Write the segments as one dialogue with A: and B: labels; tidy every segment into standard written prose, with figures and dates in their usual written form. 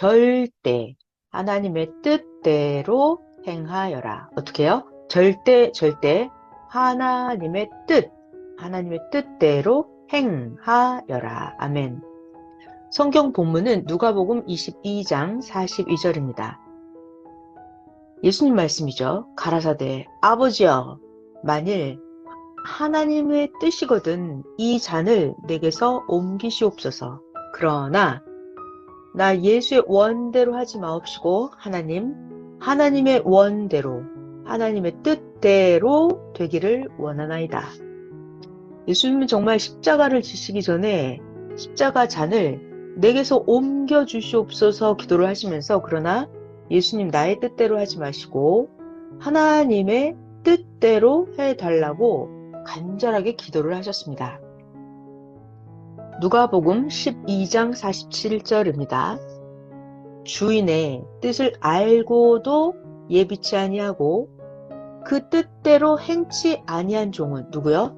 A: 절대 하나님의 뜻대로 행하여라. 어떻게 해요? 절대 하나님의 뜻대로 행하여라. 아멘. 성경 본문은 누가복음 22장 42절입니다. 예수님 말씀이죠. 가라사대 아버지여, 만일 하나님의 뜻이거든 이 잔을 내게서 옮기시옵소서. 그러나 나 예수의 원대로 하지 마옵시고 하나님의 원대로, 하나님의 뜻대로 되기를 원하나이다. 예수님은 정말 십자가를 지시기 전에 십자가 잔을 내게서 옮겨 주시옵소서 기도를 하시면서, 그러나 예수님 나의 뜻대로 하지 마시고 하나님의 뜻대로 해달라고 간절하게 기도를 하셨습니다. 누가복음 12장 47절입니다. 주인의 뜻을 알고도 예비치 아니하고 그 뜻대로 행치 아니한 종은 누구요?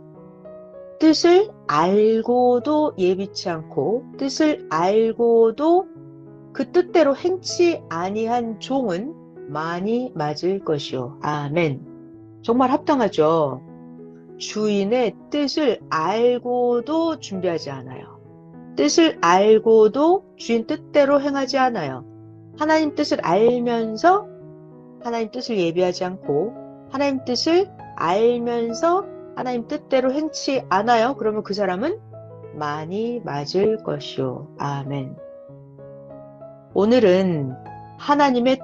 A: 뜻을 알고도 예비치 않고 뜻을 알고도 그 뜻대로 행치 아니한 종은 많이 맞을 것이요. 아멘. 정말 합당하죠. 주인의 뜻을 알고도 준비하지 않아요. 뜻을 알고도 주인 뜻대로 행하지 않아요. 하나님 뜻을 알면서 하나님 뜻을 예비하지 않고 하나님 뜻을 알면서 하나님 뜻대로 행치 않아요. 그러면 그 사람은 많이 맞을 것이요. 아멘. 오늘은 하나님의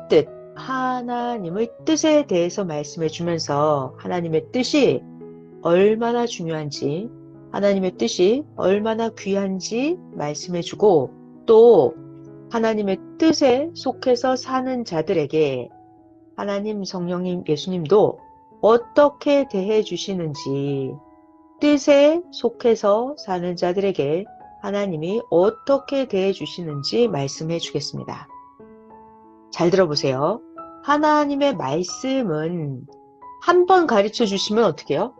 A: 하나님의 뜻에 대해서 말씀해 주면서 하나님의 뜻이 얼마나 중요한지, 하나님의 뜻이 얼마나 귀한지 말씀해 주고, 또 하나님의 뜻에 속해서 사는 자들에게 하나님, 성령님, 예수님도 어떻게 대해 주시는지, 뜻에 속해서 사는 자들에게 하나님이 어떻게 대해 주시는지 말씀해 주겠습니다. 잘 들어보세요. 하나님의 말씀은 한 번 가르쳐 주시면 어떻게 해요?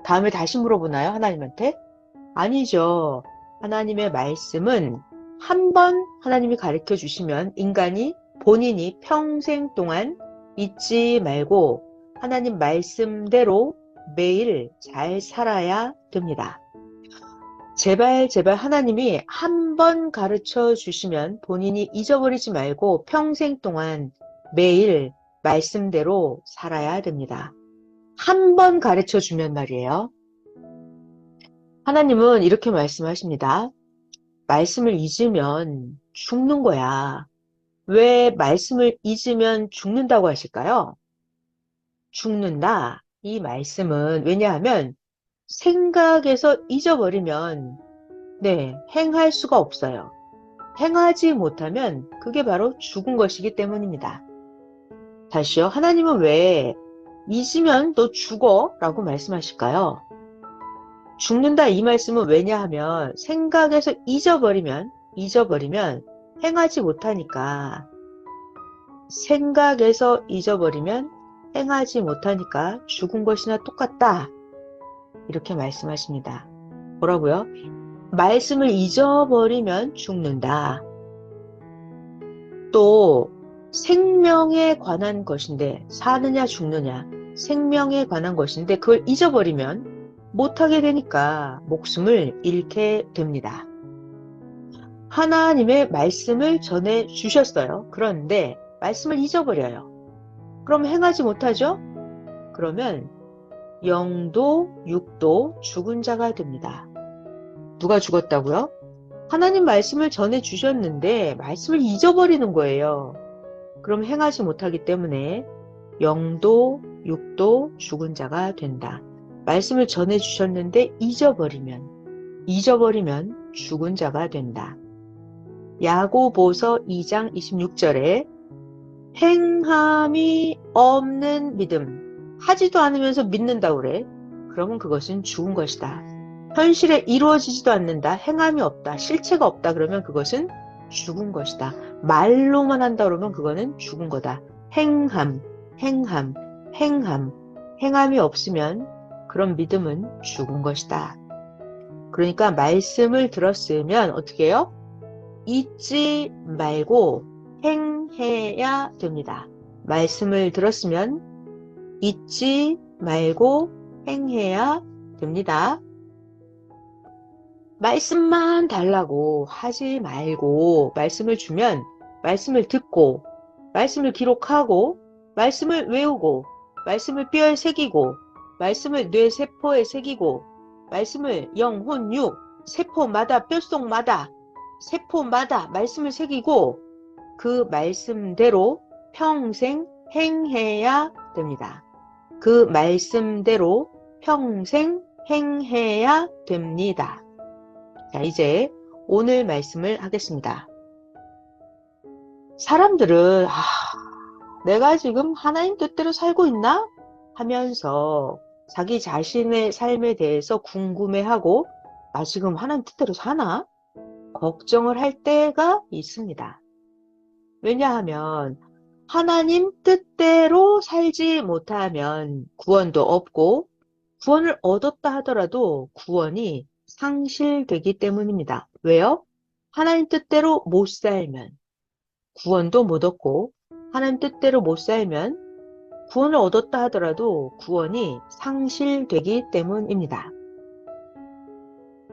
A: 다음에 다시 물어보나요? 하나님한테? 아니죠. 하나님의 말씀은 한 번 하나님이 가르쳐 주시면 인간이 본인이 평생 동안 잊지 말고 하나님 말씀대로 매일 잘 살아야 됩니다. 제발 하나님이 한 번 가르쳐 주시면 본인이 잊어버리지 말고 평생 동안 매일 말씀대로 살아야 됩니다. 한 번 가르쳐 주면 말이에요. 하나님은 이렇게 말씀하십니다. 말씀을 잊으면 죽는 거야. 왜 말씀을 잊으면 죽는다고 하실까요? 죽는다. 이 말씀은 왜냐하면 생각에서 잊어버리면 행할 수가 없어요. 행하지 못하면 그게 바로 죽은 것이기 때문입니다. 다시요. 하나님은 왜 잊으면 너 죽어? 라고 말씀하실까요? 죽는다 이 말씀은 왜냐하면 생각에서 잊어버리면 행하지 못하니까, 생각에서 잊어버리면 행하지 못하니까 죽은 것이나 똑같다. 이렇게 말씀하십니다. 뭐라고요? 말씀을 잊어버리면 죽는다. 또 생명에 관한 것인데, 사느냐 죽느냐 생명에 관한 것인데 그걸 잊어버리면 못하게 되니까 목숨을 잃게 됩니다. 하나님의 말씀을 전해 주셨어요. 그런데 말씀을 잊어버려요. 그럼 행하지 못하죠? 그러면 영도 육도 죽은 자가 됩니다. 누가 죽었다고요? 하나님 말씀을 전해 주셨는데 말씀을 잊어버리는 거예요. 그럼 행하지 못하기 때문에 영도 육도 죽은 자가 된다. 말씀을 전해 주셨는데 잊어버리면 죽은 자가 된다. 야고보서 2장 26절에 행함이 없는 믿음, 하지도 않으면서 믿는다고 그래. 그러면 그것은 죽은 것이다. 현실에 이루어지지도 않는다, 행함이 없다, 실체가 없다 그러면 그것은 죽은 것이다. 말로만 한다 그러면 그거는 죽은 거다. 행함이 없으면 그런 믿음은 죽은 것이다. 그러니까 말씀을 들었으면 어떻게 해요? 잊지 말고 행해야 됩니다. 말씀을 들었으면 잊지 말고 행해야 됩니다. 말씀만 달라고 하지 말고 말씀을 주면 말씀을 듣고 말씀을 기록하고 말씀을 외우고 말씀을 뼈에 새기고 말씀을 뇌세포에 새기고 말씀을 영, 혼, 육, 세포마다 뼛속마다 세포마다 말씀을 새기고 그 말씀대로 평생 행해야 됩니다. 그 말씀대로 평생 행해야 됩니다. 자, 이제 오늘 말씀을 하겠습니다. 사람들은 내가 지금 하나님 뜻대로 살고 있나? 하면서 자기 자신의 삶에 대해서 궁금해하고 나 지금 하나님 뜻대로 사나? 걱정을 할 때가 있습니다. 왜냐하면 하나님 뜻대로 살지 못하면 구원도 없고 구원을 얻었다 하더라도 구원이 상실되기 때문입니다. 왜요? 하나님 뜻대로 못 살면 구원도 못 얻고 하나님 뜻대로 못 살면 구원을 얻었다 하더라도 구원이 상실되기 때문입니다.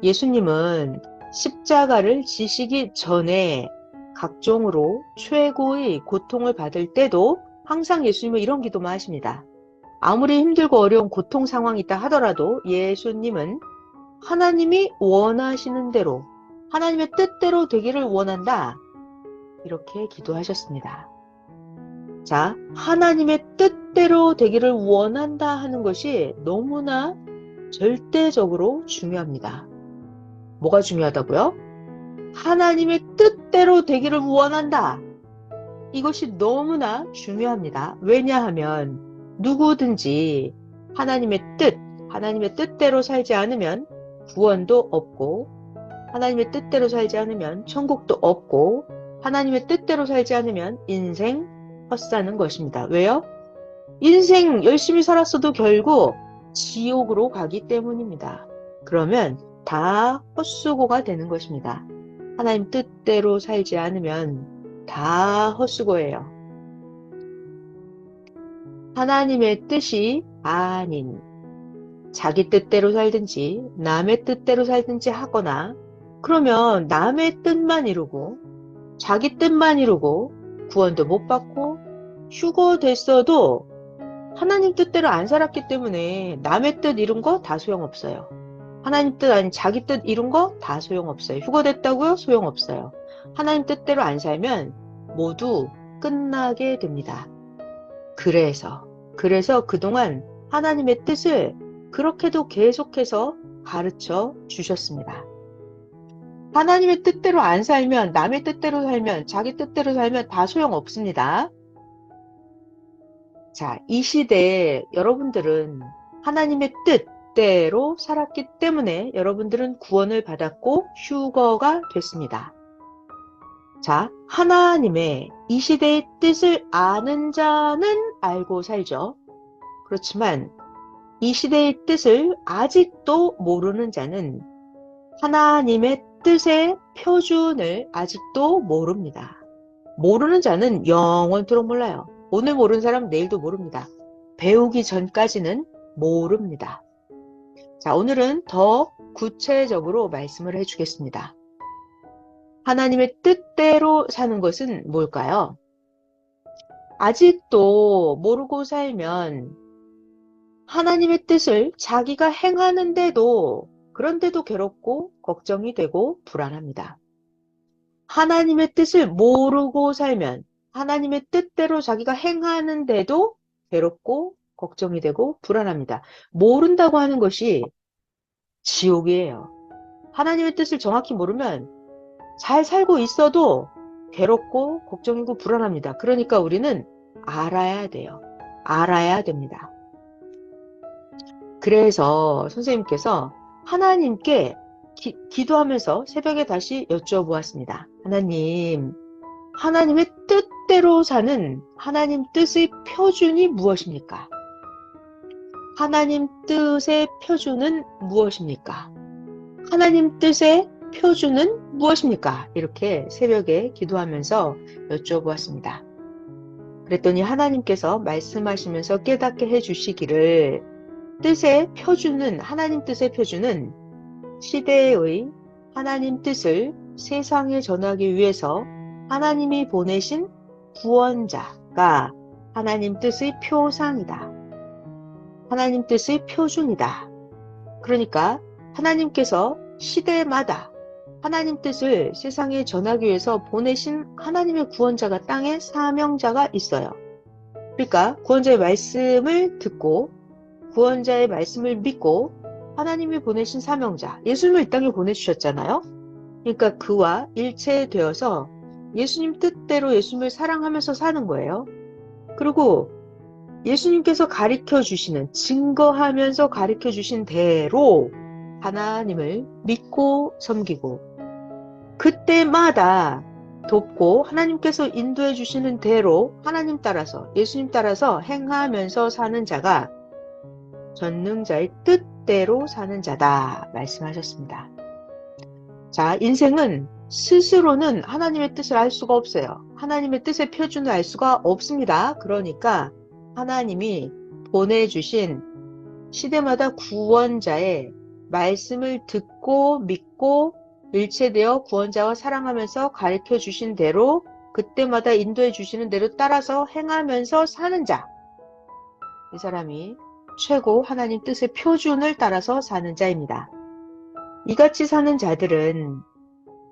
A: 예수님은 십자가를 지시기 전에 각종으로 최고의 고통을 받을 때도 항상 예수님은 이런 기도만 하십니다. 아무리 힘들고 어려운 고통 상황이 있다 하더라도 예수님은 하나님이 원하시는 대로 하나님의 뜻대로 되기를 원한다. 이렇게 기도하셨습니다. 자, 하나님의 뜻대로 되기를 원한다 하는 것이 너무나 절대적으로 중요합니다. 뭐가 중요하다고요? 하나님의 뜻대로 되기를 원한다. 이것이 너무나 중요합니다. 왜냐하면 누구든지 하나님의 뜻대로 살지 않으면 구원도 없고 하나님의 뜻대로 살지 않으면 천국도 없고 하나님의 뜻대로 살지 않으면 인생 헛사는 것입니다. 왜요? 인생 열심히 살았어도 결국 지옥으로 가기 때문입니다. 그러면 다 헛수고가 되는 것입니다. 하나님 뜻대로 살지 않으면 다 헛수고예요. 하나님의 뜻이 아닌 자기 뜻대로 살든지 남의 뜻대로 살든지 하거나 그러면 남의 뜻만 이루고 자기 뜻만 이루고 구원도 못 받고 휴거됐어도 하나님 뜻대로 안 살았기 때문에 남의 뜻 이룬 거 다 소용없어요. 하나님 뜻 아닌 자기 뜻 이룬 거 다 소용없어요. 휴거됐다고요? 소용없어요. 하나님 뜻대로 안 살면 모두 끝나게 됩니다. 그래서 그동안 하나님의 뜻을 그렇게도 계속해서 가르쳐 주셨습니다. 하나님의 뜻대로 안 살면 남의 뜻대로 살면 자기 뜻대로 살면 다 소용없습니다. 자, 이 시대에 여러분들은 하나님의 뜻대로 살았기 때문에 여러분들은 구원을 받았고 휴거가 됐습니다. 자, 하나님의 이 시대의 뜻을 아는 자는 알고 살죠. 그렇지만 이 시대의 뜻을 아직도 모르는 자는 하나님의 뜻의 표준을 아직도 모릅니다. 모르는 자는 영원토록 몰라요. 오늘 모르는 사람은 내일도 모릅니다. 배우기 전까지는 모릅니다. 자, 오늘은 더 구체적으로 말씀을 해주겠습니다. 하나님의 뜻대로 사는 것은 뭘까요? 아직도 모르고 살면 하나님의 뜻을 자기가 행하는데도 그런데도 괴롭고 걱정이 되고 불안합니다. 하나님의 뜻을 모르고 살면 하나님의 뜻대로 자기가 행하는데도 괴롭고 걱정이 되고 불안합니다. 모른다고 하는 것이 지옥이에요. 하나님의 뜻을 정확히 모르면 잘 살고 있어도 괴롭고 걱정이고 불안합니다. 그러니까 우리는 알아야 돼요. 알아야 됩니다. 그래서 선생님께서 하나님께 기도하면서 새벽에 다시 여쭤보았습니다. 하나님, 하나님의 뜻대로 사는 하나님 뜻의 표준이 무엇입니까? 하나님 뜻의 표준은 무엇입니까? 하나님 뜻의 표준은 무엇입니까? 이렇게 새벽에 기도하면서 여쭤보았습니다. 그랬더니 하나님께서 말씀하시면서 깨닫게 해주시기를 하나님 뜻의 표준은 시대의 하나님 뜻을 세상에 전하기 위해서 하나님이 보내신 구원자가 하나님 뜻의 표상이다. 하나님 뜻의 표준이다. 그러니까 하나님께서 시대마다 하나님 뜻을 세상에 전하기 위해서 보내신 하나님의 구원자가 땅에 사명자가 있어요. 그러니까 구원자의 말씀을 듣고 구원자의 말씀을 믿고 하나님이 보내신 사명자, 예수님을 이 땅에 보내주셨잖아요. 그러니까 그와 일체되어서 예수님 뜻대로 예수님을 사랑하면서 사는 거예요. 그리고 예수님께서 가르쳐 주시는, 증거하면서 가르쳐 주신 대로 하나님을 믿고 섬기고 그때마다 돕고 하나님께서 인도해 주시는 대로 하나님 따라서, 예수님 따라서 행하면서 사는 자가 전능자의 뜻대로 사는 자다 말씀하셨습니다. 자, 인생은 스스로는 하나님의 뜻을 알 수가 없어요. 하나님의 뜻의 표준을 알 수가 없습니다. 그러니까 하나님이 보내주신 시대마다 구원자의 말씀을 듣고 믿고 일체되어 구원자와 사랑하면서 가르쳐 주신 대로 그때마다 인도해 주시는 대로 따라서 행하면서 사는 자, 이 사람이 최고 하나님 뜻의 표준을 따라서 사는 자입니다. 이같이 사는 자들은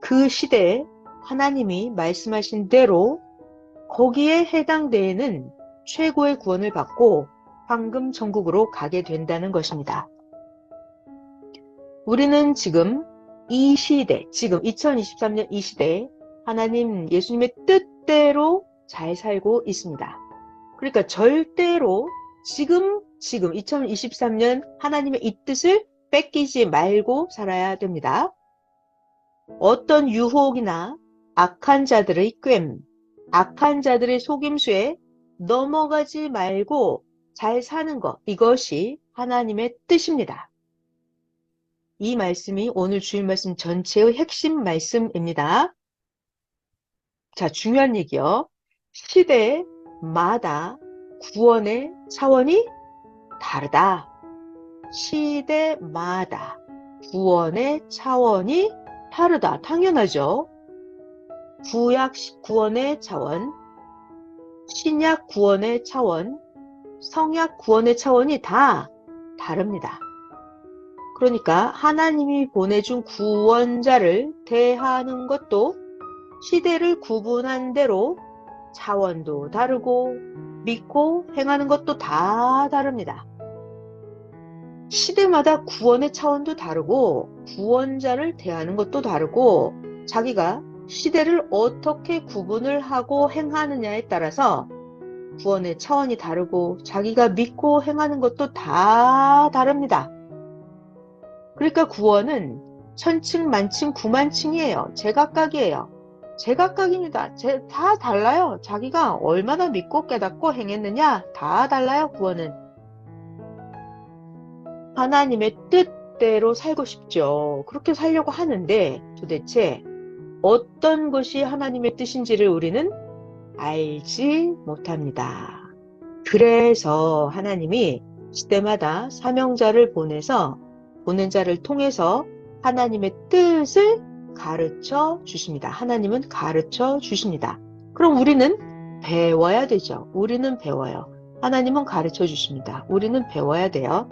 A: 그 시대에 하나님이 말씀하신 대로 거기에 해당되는 최고의 구원을 받고 황금 천국으로 가게 된다는 것입니다. 우리는 지금 이 시대, 지금 2023년 이 시대에 하나님 예수님의 뜻대로 잘 살고 있습니다. 그러니까 절대로 지금 2023년 하나님의 이 뜻을 뺏기지 말고 살아야 됩니다. 어떤 유혹이나 악한 자들의 꽹, 악한 자들의 속임수에 넘어가지 말고 잘 사는 것, 이것이 하나님의 뜻입니다. 이 말씀이 오늘 주일 말씀 전체의 핵심 말씀입니다. 자, 중요한 얘기요. 시대마다 구원의 차원이 다르다. 시대마다 구원의 차원이 다르다. 당연하죠. 구약 구원의 차원, 신약 구원의 차원, 성약 구원의 차원이 다 다릅니다. 그러니까 하나님이 보내준 구원자를 대하는 것도 시대를 구분한 대로 차원도 다르고 믿고 행하는 것도 다 다릅니다. 시대마다 구원의 차원도 다르고 구원자를 대하는 것도 다르고 자기가 시대를 어떻게 구분을 하고 행하느냐에 따라서 구원의 차원이 다르고 자기가 믿고 행하는 것도 다 다릅니다. 그러니까 구원은 천층, 만층, 구만층이에요. 제각각이에요. 제각각입니다. 다 달라요. 자기가 얼마나 믿고 깨닫고 행했느냐 다 달라요. 구원은. 하나님의 뜻대로 살고 싶죠. 그렇게 살려고 하는데 도대체 어떤 것이 하나님의 뜻인지를 우리는 알지 못합니다. 그래서 하나님이 시대마다 사명자를 보내서 보낸 자를 통해서 하나님의 뜻을 가르쳐 주십니다. 하나님은 가르쳐 주십니다. 그럼 우리는 배워야 되죠. 우리는 배워요. 하나님은 가르쳐 주십니다. 우리는 배워야 돼요.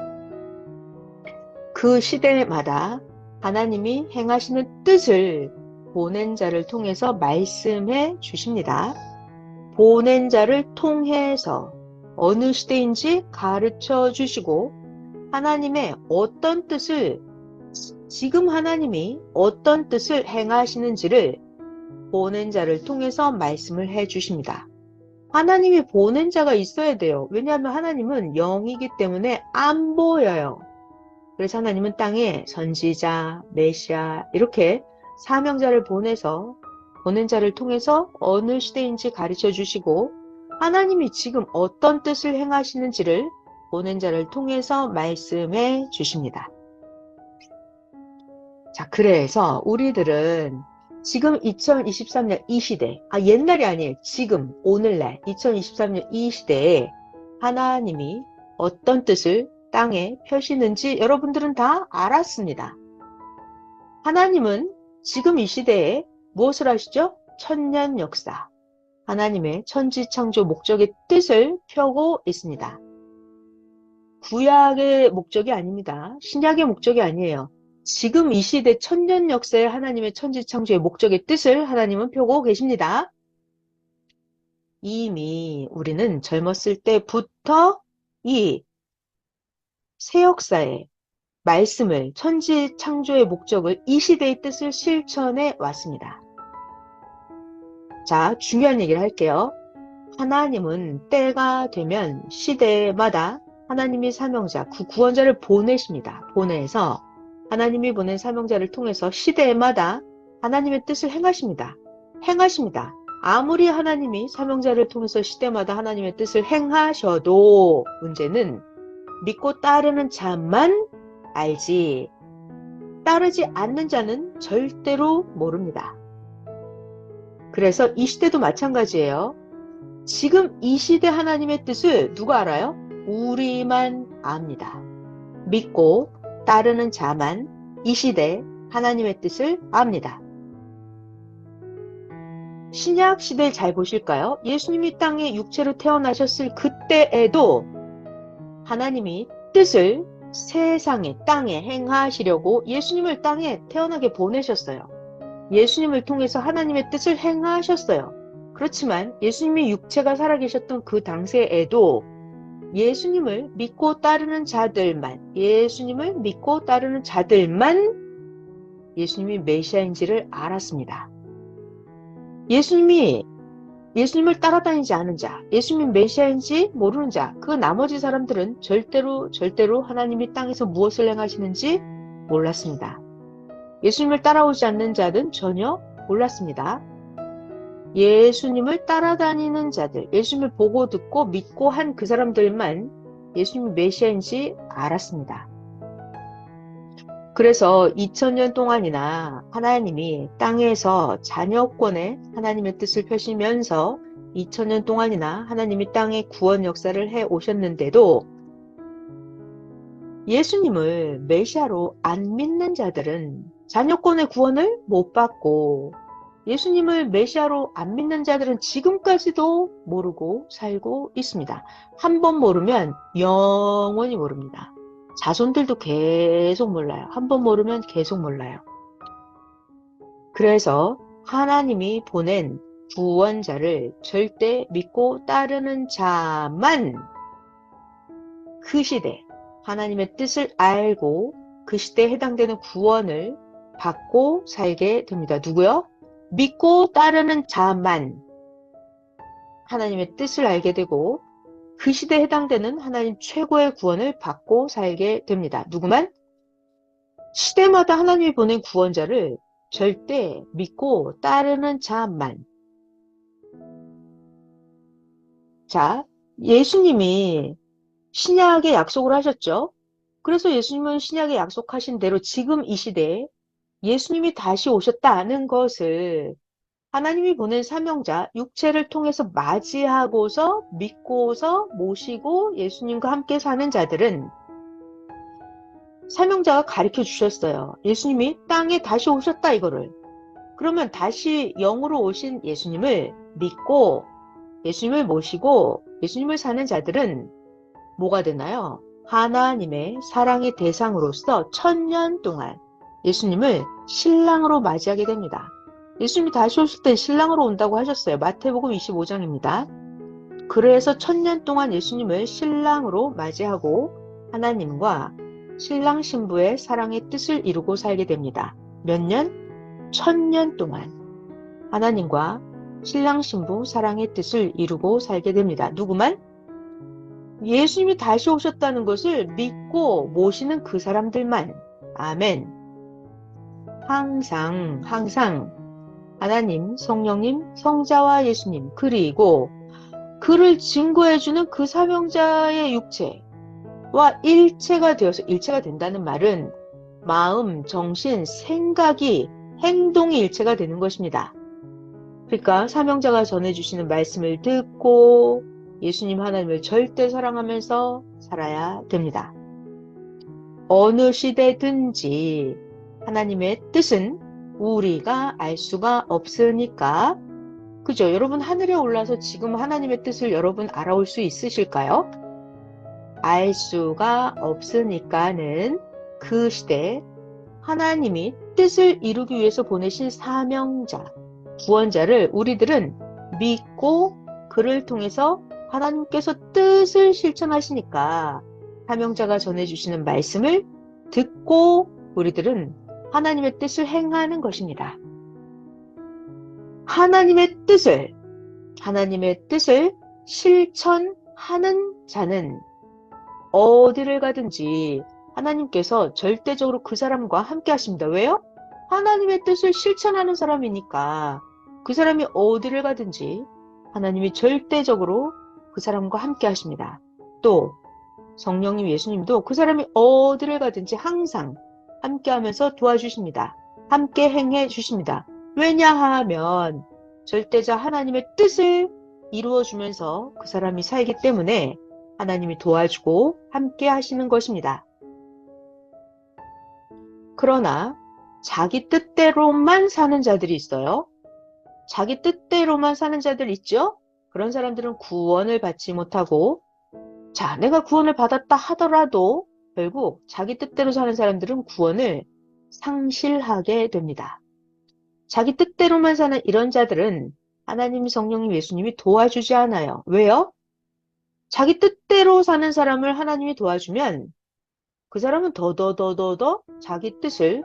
A: 그 시대마다 하나님이 행하시는 뜻을 보낸 자를 통해서 말씀해 주십니다. 보낸 자를 통해서 어느 시대인지 가르쳐 주시고 하나님의 어떤 뜻을, 지금 하나님이 어떤 뜻을 행하시는지를 보낸 자를 통해서 말씀을 해 주십니다. 하나님이 보낸 자가 있어야 돼요. 왜냐하면 하나님은 영이기 때문에 안 보여요. 그래서 하나님은 땅에 선지자, 메시아 이렇게 사명자를 보내서 보낸 자를 통해서 어느 시대인지 가르쳐 주시고 하나님이 지금 어떤 뜻을 행하시는지를 보낸 자를 통해서 말씀해 주십니다. 자, 그래서 우리들은 지금 2023년 이 시대, 옛날이 아니에요. 지금, 오늘날, 2023년 이 시대에 하나님이 어떤 뜻을 땅에 펴시는지 여러분들은 다 알았습니다. 하나님은 지금 이 시대에 무엇을 하시죠? 천년 역사, 하나님의 천지창조 목적의 뜻을 펴고 있습니다. 구약의 목적이 아닙니다. 신약의 목적이 아니에요. 지금 이 시대 천년 역사의 하나님의 천지창조의 목적의 뜻을 하나님은 펴고 계십니다. 이미 우리는 젊었을 때부터 이 새 역사의 말씀을, 천지창조의 목적을, 이 시대의 뜻을 실천해 왔습니다. 자, 중요한 얘기를 할게요. 하나님은 때가 되면 시대마다 하나님이 사명자, 그 구원자를 보내십니다. 보내서 하나님이 보낸 사명자를 통해서 시대마다 하나님의 뜻을 행하십니다. 행하십니다. 아무리 하나님이 사명자를 통해서 시대마다 하나님의 뜻을 행하셔도 문제는 믿고 따르는 자만 알지, 따르지 않는 자는 절대로 모릅니다. 그래서 이 시대도 마찬가지예요. 지금 이 시대 하나님의 뜻을 누가 알아요? 우리만 압니다. 믿고 따르는 자만 이 시대 하나님의 뜻을 압니다. 신약 시대를 잘 보실까요? 예수님이 땅에 육체로 태어나셨을 그때에도 하나님이 뜻을 세상에, 땅에 행하시려고 예수님을 땅에 태어나게 보내셨어요. 예수님을 통해서 하나님의 뜻을 행하셨어요. 그렇지만 예수님이 육체가 살아계셨던 그 당시에도 예수님을 믿고 따르는 자들만, 예수님을 믿고 따르는 자들만 예수님이 메시아인지를 알았습니다. 예수님을 따라다니지 않은 자, 예수님이 메시아인지 모르는 자, 그 나머지 사람들은 절대로 하나님이 땅에서 무엇을 행하시는지 몰랐습니다. 예수님을 따라오지 않는 자는 전혀 몰랐습니다. 예수님을 따라다니는 자들, 예수님을 보고 듣고 믿고 한 그 사람들만 예수님이 메시아인지 알았습니다. 그래서 2000년 동안이나 하나님이 땅에서 자녀권에 하나님의 뜻을 펴시면서 2000년 동안이나 하나님이 땅에 구원 역사를 해 오셨는데도 예수님을 메시아로 안 믿는 자들은 자녀권의 구원을 못 받고, 예수님을 메시아로 안 믿는 자들은 지금까지도 모르고 살고 있습니다. 한 번 모르면 영원히 모릅니다. 자손들도 계속 몰라요. 한 번 모르면 계속 몰라요. 그래서 하나님이 보낸 구원자를 절대 믿고 따르는 자만 그 시대 하나님의 뜻을 알고 그 시대에 해당되는 구원을 받고 살게 됩니다. 누구요? 믿고 따르는 자만 하나님의 뜻을 알게 되고 그 시대에 해당되는 하나님 최고의 구원을 받고 살게 됩니다. 누구만? 시대마다 하나님이 보낸 구원자를 절대 믿고 따르는 자만. 자, 예수님이 신약에 약속을 하셨죠. 그래서 예수님은 신약에 약속하신 대로 지금 이 시대에 예수님이 다시 오셨다는 것을 하나님이 보낸 사명자, 육체를 통해서 맞이하고서 믿고서 모시고 예수님과 함께 사는 자들은 사명자가 가르쳐 주셨어요. 예수님이 땅에 다시 오셨다 이거를. 그러면 다시 영으로 오신 예수님을 믿고 예수님을 모시고 예수님을 사는 자들은 뭐가 되나요? 하나님의 사랑의 대상으로서 1000년 동안 예수님을 신랑으로 맞이하게 됩니다. 예수님이 다시 오실 때 신랑으로 온다고 하셨어요. 마태복음 25장입니다. 그래서 1000년 동안 예수님을 신랑으로 맞이하고 하나님과 신랑 신부의 사랑의 뜻을 이루고 살게 됩니다. 몇 년? 1000년 동안 하나님과 신랑 신부 사랑의 뜻을 이루고 살게 됩니다. 누구만? 예수님이 다시 오셨다는 것을 믿고 모시는 그 사람들만. 아멘. 항상 하나님, 성령님, 성자와 예수님, 그리고 그를 증거해주는 그 사명자의 육체와 일체가 되어서, 일체가 된다는 말은 마음, 정신, 생각이, 행동이 일체가 되는 것입니다. 그러니까 사명자가 전해주시는 말씀을 듣고 예수님 하나님을 절대 사랑하면서 살아야 됩니다. 어느 시대든지 하나님의 뜻은 우리가 알 수가 없으니까, 그죠? 여러분 하늘에 올라서 지금 하나님의 뜻을 여러분 알아올 수 있으실까요? 알 수가 없으니까는 그 시대에 하나님이 뜻을 이루기 위해서 보내신 사명자, 구원자를 우리들은 믿고 그를 통해서 하나님께서 뜻을 실천하시니까 사명자가 전해주시는 말씀을 듣고 우리들은 하나님의 뜻을 행하는 것입니다. 하나님의 뜻을 실천하는 자는 어디를 가든지 하나님께서 절대적으로 그 사람과 함께 하십니다. 왜요? 하나님의 뜻을 실천하는 사람이니까 그 사람이 어디를 가든지 하나님이 절대적으로 그 사람과 함께 하십니다. 또 성령님 예수님도 그 사람이 어디를 가든지 항상 함께 하면서 도와주십니다. 함께 행해 주십니다. 왜냐하면 절대자 하나님의 뜻을 이루어주면서 그 사람이 살기 때문에 하나님이 도와주고 함께 하시는 것입니다. 그러나 자기 뜻대로만 사는 자들이 있어요. 자기 뜻대로만 사는 자들 있죠? 그런 사람들은 구원을 받지 못하고, 자, 내가 구원을 받았다 하더라도 결국 자기 뜻대로 사는 사람들은 구원을 상실하게 됩니다. 자기 뜻대로만 사는 이런 자들은 하나님, 성령님, 예수님이 도와주지 않아요. 왜요? 자기 뜻대로 사는 사람을 하나님이 도와주면 그 사람은 더더더더더 자기 뜻을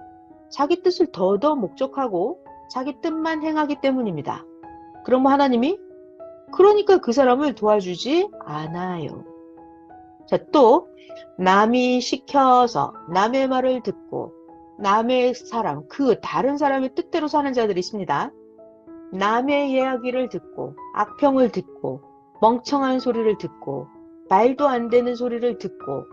A: 더더 목적하고 자기 뜻만 행하기 때문입니다. 그러면 하나님이 그러니까 그 사람을 도와주지 않아요. 자, 또 남이 시켜서 남의 말을 듣고 남의 사람, 그 다른 사람의 뜻대로 사는 자들이 있습니다. 남의 이야기를 듣고 악평을 듣고 멍청한 소리를 듣고 말도 안 되는 소리를 듣고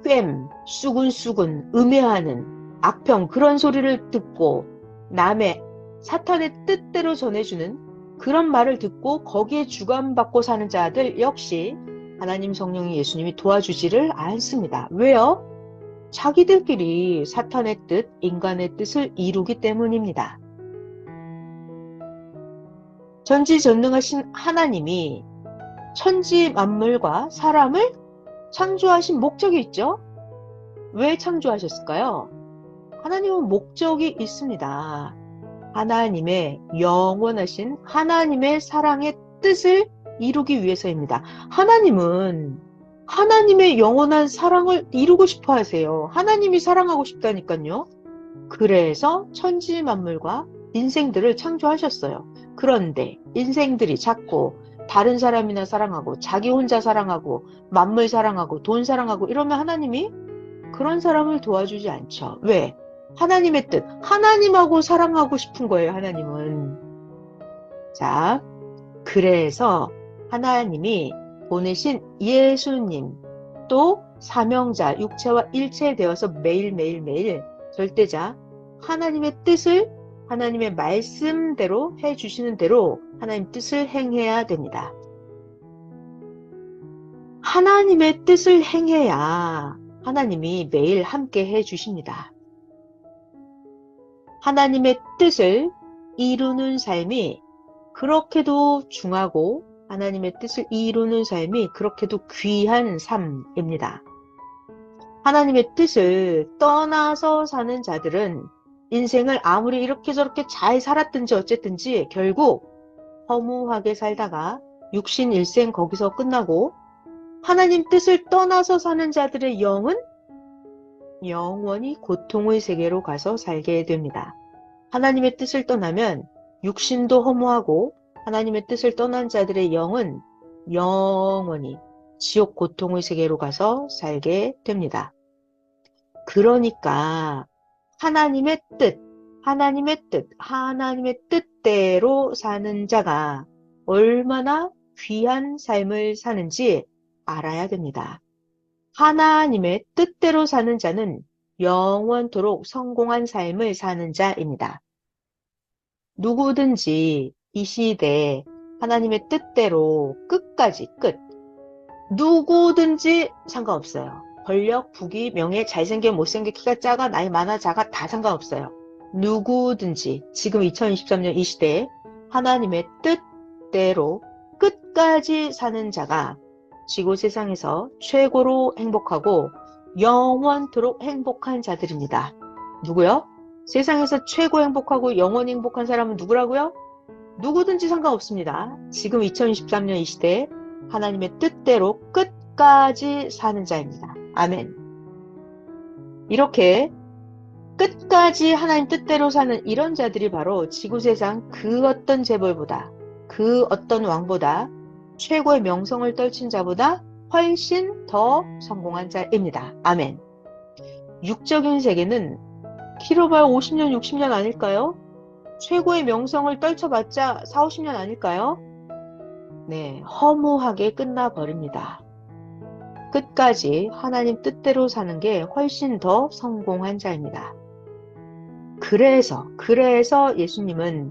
A: 괸, 수근수근, 음해하는 악평, 그런 소리를 듣고 남의 사탄의 뜻대로 전해주는 그런 말을 듣고 거기에 주관받고 사는 자들 역시 하나님, 성령이, 예수님이 도와주지를 않습니다. 왜요? 자기들끼리 사탄의 뜻, 인간의 뜻을 이루기 때문입니다. 전지전능하신 하나님이 천지 만물과 사람을 창조하신 목적이 있죠? 왜 창조하셨을까요? 하나님은 목적이 있습니다. 하나님의 영원하신 하나님의 사랑의 뜻을 이루기 위해서입니다. 하나님은 하나님의 영원한 사랑을 이루고 싶어 하세요. 하나님이 사랑하고 싶다니까요. 그래서 천지 만물과 인생들을 창조하셨어요. 그런데 인생들이 자꾸 다른 사람이나 사랑하고 자기 혼자 사랑하고 만물 사랑하고 돈 사랑하고 이러면 하나님이 그런 사람을 도와주지 않죠. 왜? 하나님의 뜻, 하나님하고 사랑하고 싶은 거예요. 하나님은. 자, 그래서 하나님이 보내신 예수님, 또 사명자, 육체와 일체되어서 매일매일 절대자 하나님의 뜻을 하나님의 말씀대로 해주시는 대로 하나님 뜻을 행해야 됩니다. 하나님의 뜻을 행해야 하나님이 매일 함께 해주십니다. 하나님의 뜻을 이루는 삶이 그렇게도 중하고 하나님의 뜻을 이루는 삶이 그렇게도 귀한 삶입니다. 하나님의 뜻을 떠나서 사는 자들은 인생을 아무리 이렇게 저렇게 잘 살았든지 어쨌든지 결국 허무하게 살다가 육신 일생 거기서 끝나고, 하나님 뜻을 떠나서 사는 자들의 영은 영원히 고통의 세계로 가서 살게 됩니다. 하나님의 뜻을 떠나면 육신도 허무하고 하나님의 뜻을 떠난 자들의 영은 영원히 지옥 고통의 세계로 가서 살게 됩니다. 그러니까 하나님의 뜻대로 사는 자가 얼마나 귀한 삶을 사는지 알아야 됩니다. 하나님의 뜻대로 사는 자는 영원토록 성공한 삶을 사는 자입니다. 누구든지 이 시대에 하나님의 뜻대로 끝까지 누구든지 상관없어요. 권력, 부귀, 명예, 잘생겨, 못생겨, 키가 작아, 나이 많아, 작아 다 상관없어요. 누구든지 지금 2023년 이 시대에 하나님의 뜻대로 끝까지 사는 자가 지구 세상에서 최고로 행복하고 영원토록 행복한 자들입니다. 누구요? 세상에서 최고 행복하고 영원히 행복한 사람은 누구라고요? 누구든지 상관없습니다. 지금 2023년 이 시대에 하나님의 뜻대로 끝까지 사는 자입니다. 아멘. 이렇게 끝까지 하나님 뜻대로 사는 이런 자들이 바로 지구세상 그 어떤 재벌보다, 그 어떤 왕보다, 최고의 명성을 떨친 자보다 훨씬 더 성공한 자입니다. 아멘. 육적인 세계는 길어봐야 50년, 60년 아닐까요? 최고의 명성을 떨쳐봤자 4, 50년 아닐까요? 네, 허무하게 끝나버립니다. 끝까지 하나님 뜻대로 사는 게 훨씬 더 성공한 자입니다. 그래서 예수님은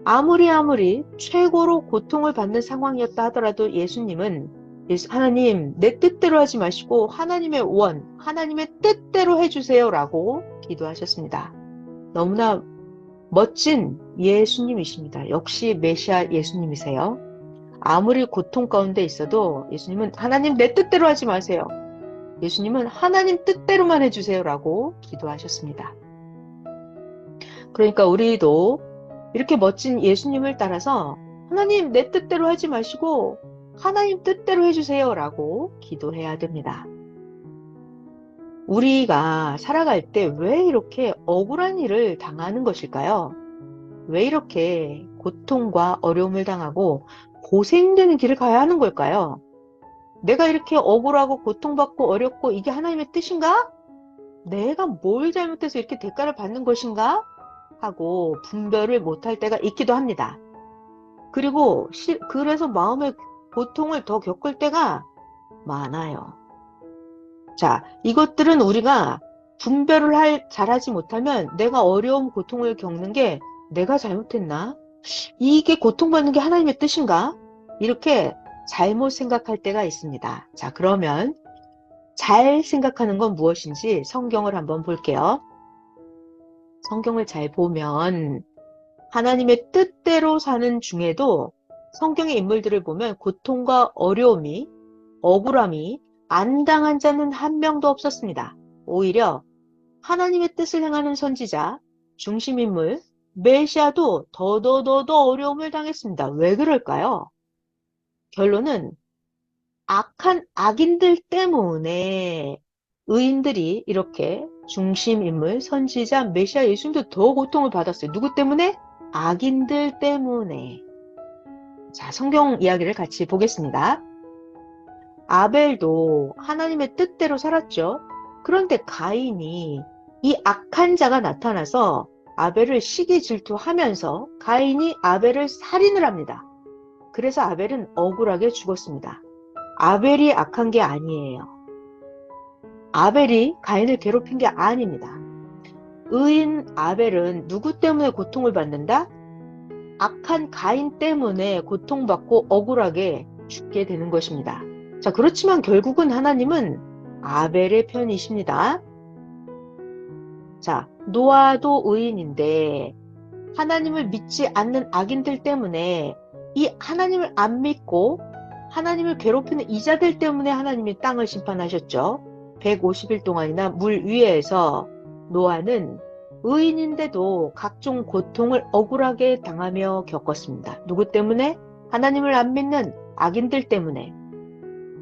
A: 아무리 최고로 고통을 받는 상황이었다 하더라도 예수님은 하나님 내 뜻대로 하지 마시고 하나님의 원, 하나님의 뜻대로 해주세요 라고 기도하셨습니다. 너무나 멋진 예수님이십니다. 역시 메시아 예수님이세요. 아무리 고통 가운데 있어도 예수님은 하나님 내 뜻대로 하지 마세요. 예수님은 하나님 뜻대로만 해주세요 라고 기도하셨습니다. 그러니까 우리도 이렇게 멋진 예수님을 따라서 하나님 내 뜻대로 하지 마시고 하나님 뜻대로 해주세요 라고 기도해야 됩니다. 우리가 살아갈 때 왜 이렇게 억울한 일을 당하는 것일까요? 왜 이렇게 고통과 어려움을 당하고 고생되는 길을 가야 하는 걸까요? 내가 이렇게 억울하고 고통받고 어렵고 이게 하나님의 뜻인가? 내가 뭘 잘못해서 이렇게 대가를 받는 것인가? 하고 분별을 못할 때가 있기도 합니다. 그리고 그래서 마음의 고통을 더 겪을 때가 많아요. 자, 이것들은 우리가 분별을 잘하지 못하면 내가 어려움, 고통을 겪는 게 내가 잘못했나? 이게 고통받는 게 하나님의 뜻인가? 이렇게 잘못 생각할 때가 있습니다. 자, 그러면 잘 생각하는 건 무엇인지 성경을 한번 볼게요. 성경을 잘 보면 하나님의 뜻대로 사는 중에도 성경의 인물들을 보면 고통과 어려움이, 억울함이 안 당한 자는 한 명도 없었습니다. 오히려 하나님의 뜻을 행하는 선지자, 중심인물, 메시아도 더더더더 어려움을 당했습니다. 왜 그럴까요? 결론은 악한 악인들 때문에 의인들이 이렇게 중심인물, 선지자, 메시아, 예수님도 더 고통을 받았어요. 누구 때문에? 악인들 때문에. 자, 성경 이야기를 같이 보겠습니다. 아벨도 하나님의 뜻대로 살았죠. 그런데 가인이 이 악한 자가 나타나서 아벨을 시기 질투하면서 가인이 아벨을 살인을 합니다. 그래서 아벨은 억울하게 죽었습니다. 아벨이 악한 게 아니에요. 아벨이 가인을 괴롭힌 게 아닙니다. 의인 아벨은 누구 때문에 고통을 받는다? 악한 가인 때문에 고통받고 억울하게 죽게 되는 것입니다. 자, 그렇지만 결국은 하나님은 아벨의 편이십니다. 자, 노아도 의인인데 하나님을 믿지 않는 악인들 때문에 이 하나님을 안 믿고 하나님을 괴롭히는 이자들 때문에 하나님이 땅을 심판하셨죠. 150일 동안이나 물 위에서 노아는 의인인데도 각종 고통을 억울하게 당하며 겪었습니다. 누구 때문에? 하나님을 안 믿는 악인들 때문에.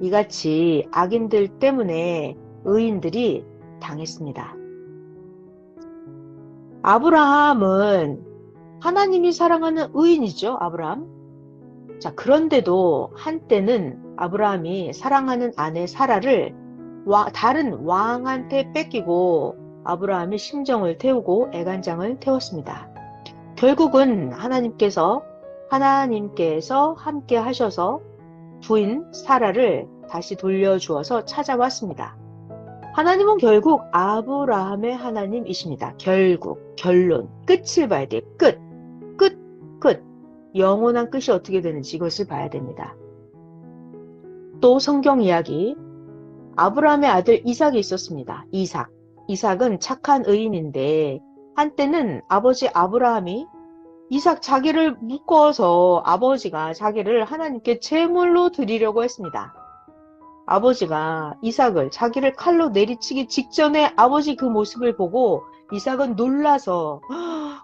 A: 이같이 악인들 때문에 의인들이 당했습니다. 아브라함은 하나님이 사랑하는 의인이죠. 아브라함. 자, 그런데도 한때는 아브라함이 사랑하는 아내 사라를 다른 왕한테 뺏기고 아브라함이 심정을 태우고 애간장을 태웠습니다. 결국은 하나님께서 함께 하셔서 부인 사라를 다시 돌려주어서 찾아왔습니다. 하나님은 결국 아브라함의 하나님이십니다. 결국, 결론, 끝을 봐야 돼요. 끝, 끝, 끝. 영원한 끝이 어떻게 되는지 이것을 봐야 됩니다. 또 성경 이야기, 아브라함의 아들 이삭이 있었습니다. 이삭. 이삭은 착한 의인인데 한때는 아버지 아브라함이 이삭 자기를 묶어서 아버지가 자기를 하나님께 제물로 드리려고 했습니다. 아버지가 이삭을 자기를 칼로 내리치기 직전에 아버지 그 모습을 보고 이삭은 놀라서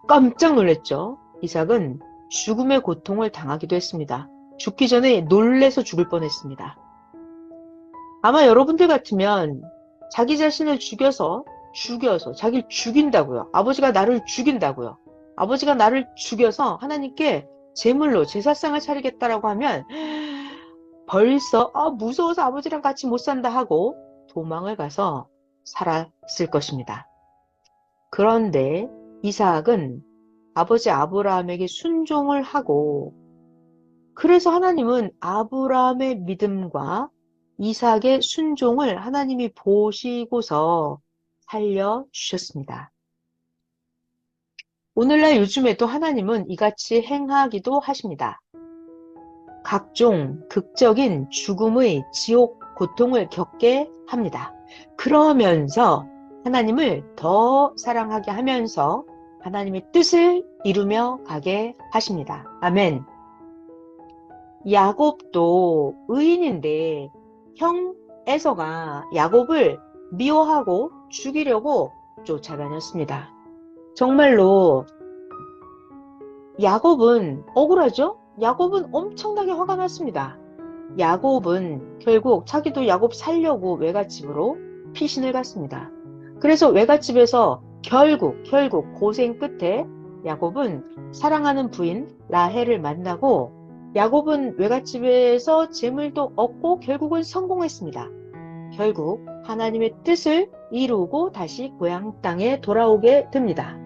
A: 깜짝 놀랐죠. 이삭은 죽음의 고통을 당하기도 했습니다. 죽기 전에 놀래서 죽을 뻔했습니다. 아마 여러분들 같으면 자기 자신을 죽여서 자기를 죽인다고요. 아버지가 나를 죽인다고요. 아버지가 나를 죽여서 하나님께 제물로 제사상을 차리겠다라고 하면 벌써 무서워서 아버지랑 같이 못 산다 하고 도망을 가서 살았을 것입니다. 그런데 이삭은 아버지 아브라함에게 순종을 하고, 그래서 하나님은 아브라함의 믿음과 이삭의 순종을 하나님이 보시고서 살려주셨습니다. 오늘날 요즘에도 하나님은 이같이 행하기도 하십니다. 각종 극적인 죽음의 지옥 고통을 겪게 합니다. 그러면서 하나님을 더 사랑하게 하면서 하나님의 뜻을 이루며 가게 하십니다. 아멘. 야곱도 의인인데 형 에서가 야곱을 미워하고 죽이려고 쫓아다녔습니다. 정말로 야곱은 억울하죠? 야곱은 엄청나게 화가 났습니다. 야곱은 결국 자기도 야곱 살려고 외갓집으로 피신을 갔습니다. 그래서 외갓집에서 결국 고생 끝에 야곱은 사랑하는 부인 라헬을 만나고, 야곱은 외갓집에서 재물도 얻고 결국은 성공했습니다. 결국 하나님의 뜻을 이루고 다시 고향 땅에 돌아오게 됩니다.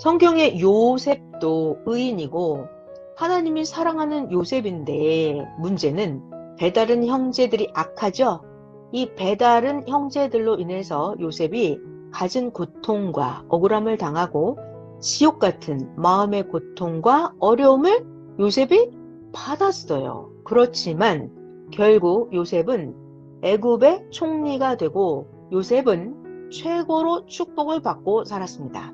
A: 성경의 요셉도 의인이고 하나님이 사랑하는 요셉인데 문제는 배다른 형제들이 악하죠. 이 배다른 형제들로 인해서 요셉이 갖은 고통과 억울함을 당하고 지옥 같은 마음의 고통과 어려움을 요셉이 받았어요. 그렇지만 결국 요셉은 애굽의 총리가 되고 요셉은 최고로 축복을 받고 살았습니다.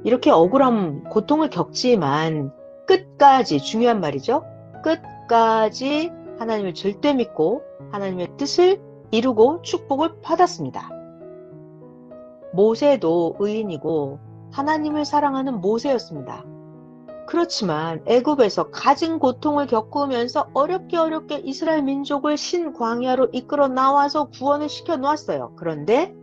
A: 이렇게 억울함, 고통을 겪지만 끝까지, 중요한 말이죠. 끝까지 하나님을 절대 믿고 하나님의 뜻을 이루고 축복을 받았습니다. 모세도 의인이고 하나님을 사랑하는 모세였습니다. 그렇지만 애굽에서 갖은 고통을 겪으면서 어렵게 이스라엘 민족을 신광야로 이끌어 나와서 구원을 시켜 놓았어요. 그런데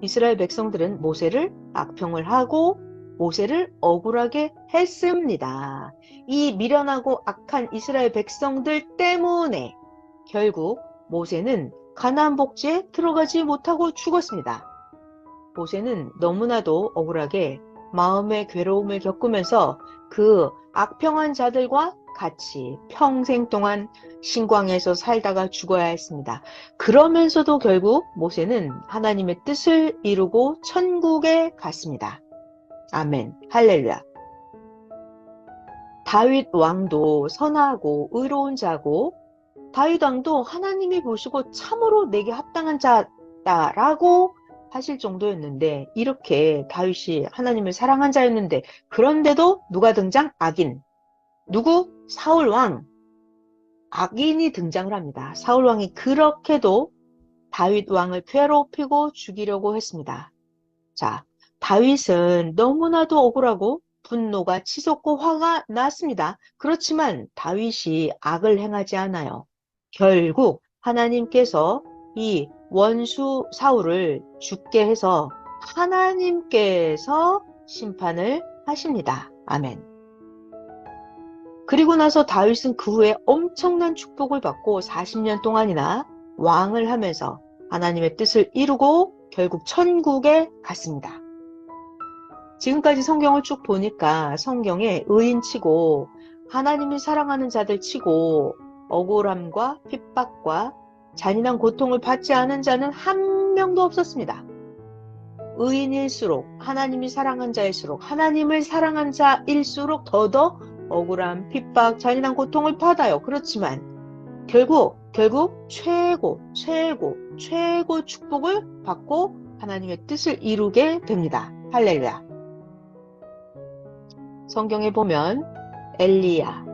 A: 이스라엘 백성들은 모세를 악평을 하고 모세를 억울하게 했습니다. 이 미련하고 악한 이스라엘 백성들 때문에 결국 모세는 가나안 복지에 들어가지 못하고 죽었습니다. 모세는 너무나도 억울하게 마음의 괴로움을 겪으면서 그 악평한 자들과 같이 평생 동안 신광야에서 살다가 죽어야 했습니다. 그러면서도 결국 모세는 하나님의 뜻을 이루고 천국에 갔습니다. 아멘, 할렐루야. 다윗 왕도 선하고 의로운 자고, 다윗 왕도 하나님이 보시고 참으로 내게 합당한 자다라고 하실 정도였는데, 이렇게 다윗이 하나님을 사랑한 자였는데, 그런데도 누가 등장? 악인. 누구? 사울 왕. 악인이 등장을 합니다. 사울 왕이 그렇게도 다윗 왕을 괴롭히고 죽이려고 했습니다. 자, 다윗은 너무나도 억울하고 분노가 치솟고 화가 났습니다. 그렇지만 다윗이 악을 행하지 않아요. 결국 하나님께서 이 원수 사울을 죽게 해서 하나님께서 심판을 하십니다. 아멘. 그리고 나서 다윗은 그 후에 엄청난 축복을 받고 40년 동안이나 왕을 하면서 하나님의 뜻을 이루고 결국 천국에 갔습니다. 지금까지 성경을 쭉 보니까 성경에 의인 치고 하나님이 사랑하는 자들 치고 억울함과 핍박과 잔인한 고통을 받지 않은 자는 한 명도 없었습니다. 의인일수록, 하나님이 사랑한 자일수록, 하나님을 사랑한 자일수록 더더 억울함, 핍박, 잔인한 고통을 받아요. 그렇지만 결국 최고 축복을 받고 하나님의 뜻을 이루게 됩니다. 할렐루야. 성경에 보면 엘리야,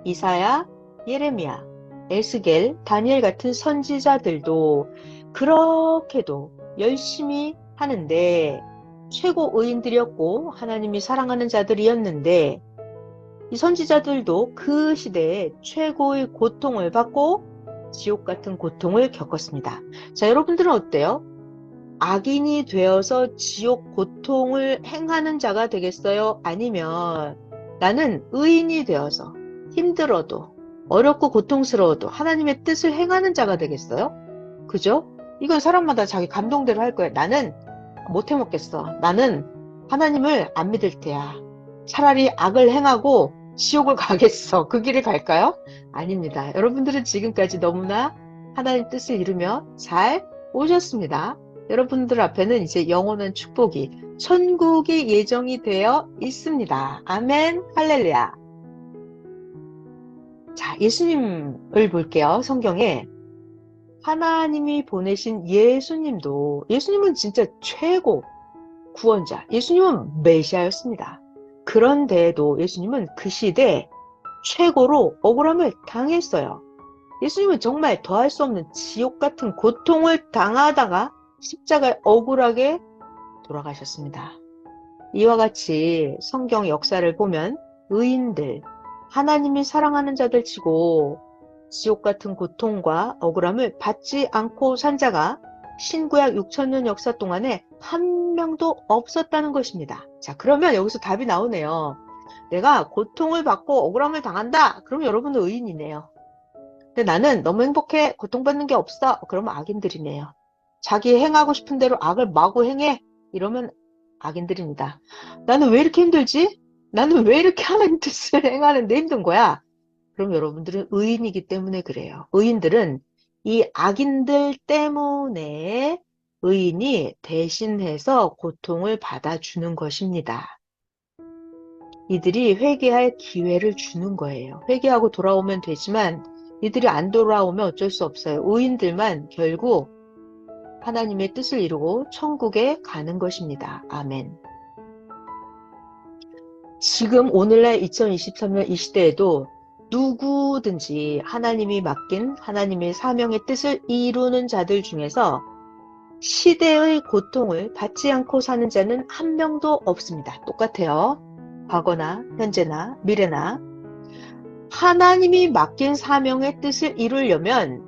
A: 이사야, 예레미야, 에스겔, 다니엘 같은 선지자들도 그렇게도 열심히 하는데 최고 의인들이었고 하나님이 사랑하는 자들이었는데 이 선지자들도 그 시대에 최고의 고통을 받고 지옥 같은 고통을 겪었습니다. 자, 여러분들은 어때요? 악인이 되어서 지옥 고통을 행하는 자가 되겠어요? 아니면 나는 의인이 되어서 힘들어도 어렵고 고통스러워도 하나님의 뜻을 행하는 자가 되겠어요? 그죠? 이건 사람마다 자기 감동대로 할 거예요. 나는 못 해먹겠어. 나는 하나님을 안 믿을 테야. 차라리 악을 행하고 지옥을 가겠어. 그 길을 갈까요? 아닙니다. 여러분들은 지금까지 너무나 하나님 뜻을 이루며 잘 오셨습니다. 여러분들 앞에는 이제 영원한 축복이, 천국이 예정이 되어 있습니다. 아멘, 할렐루야. 자, 예수님을 볼게요. 성경에 하나님이 보내신 예수님은 진짜 최고 구원자, 예수님은 메시아였습니다. 그런데도 예수님은 그 시대 최고로 억울함을 당했어요. 예수님은 정말 더할 수 없는 지옥 같은 고통을 당하다가 십자가에 억울하게 돌아가셨습니다. 이와 같이 성경 역사를 보면 의인들, 하나님이 사랑하는 자들 치고 지옥 같은 고통과 억울함을 받지 않고 산 자가 신구약 6,000년 역사 동안에 한 명도 없었다는 것입니다. 자, 그러면 여기서 답이 나오네요. 내가 고통을 받고 억울함을 당한다. 그럼 여러분은 의인이네요. 근데 나는 너무 행복해. 고통받는 게 없어. 그러면 악인들이네요. 자기 행하고 싶은 대로 악을 마구 행해. 이러면 악인들입니다. 나는 왜 이렇게 힘들지? 나는 왜 이렇게 하나님 뜻을 행하는데 힘든 거야? 그럼 여러분들은 의인이기 때문에 그래요. 의인들은 이 악인들 때문에 의인이 대신해서 고통을 받아주는 것입니다. 이들이 회개할 기회를 주는 거예요. 회개하고 돌아오면 되지만 이들이 안 돌아오면 어쩔 수 없어요. 의인들만 결국 하나님의 뜻을 이루고 천국에 가는 것입니다. 아멘. 지금 오늘날 2023년 이 시대에도 누구든지 하나님이 맡긴 하나님의 사명의 뜻을 이루는 자들 중에서 시대의 고통을 받지 않고 사는 자는 한 명도 없습니다. 똑같아요. 과거나 현재나 미래나 하나님이 맡긴 사명의 뜻을 이루려면